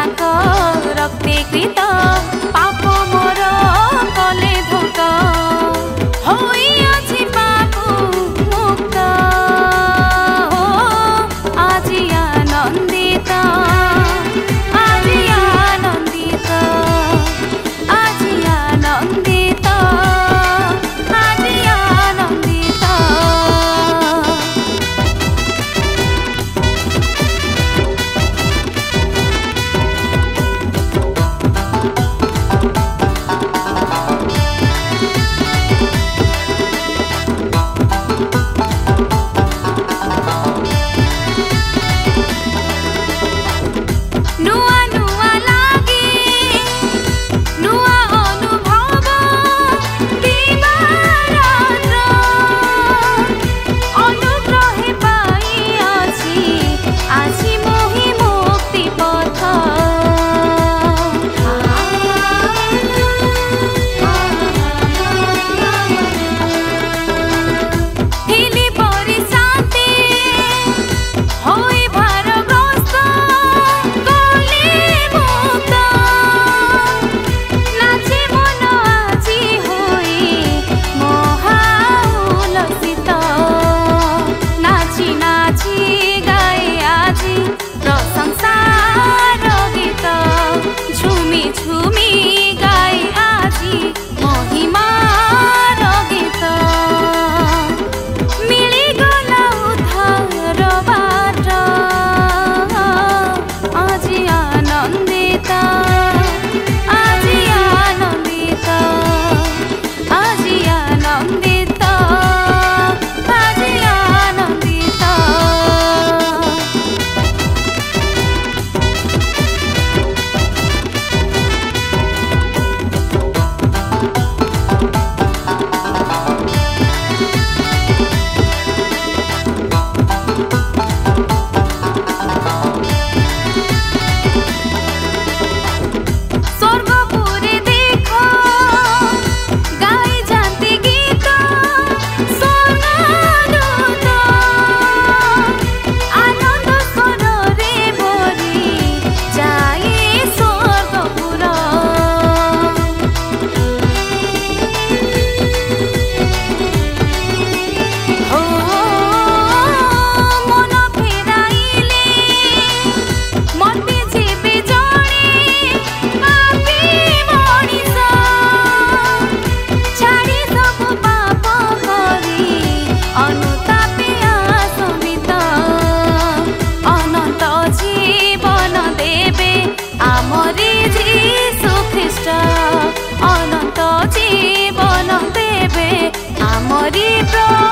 ताको रक्ते कृत पाप मोर कले धोक होई अछि पापु मुक्त हो आजि आनन्दित आजि आनन्दित आजि आनन्दित आजि आनन्दित नुआ नुआ लागे नुआ अनुभव दिवारात्र अनुग्रहे पाई अछि आछि मोहि मुक्ति पथ हिली परि शान्ति होई भारग्रस्त कले मुक्त नाचे मन आजि होई महाउल्लसित नाची नाची गाए आजि प्रशंसार गीत झुमी झुमी गाए आजि महिमार गीत मिलिगला उद्धार बाट आजि आनन्दित आजि आनन्दित आजि आनन्दित आजि आनन्दित स्वर्गपुरी देख गाई जाती गीत स्वर्गदूत आनंद स्वरे भरी जाए स्वर्गपुर हो मन फेराइले मते जेबे जणे पापी मनिष छाड़ी सब पाप करी अनुतापे आसमित अनंत जीवन देबे आमरी जीशु ख्रीष्ट अनंत जीवन देबे आमरी प्रभु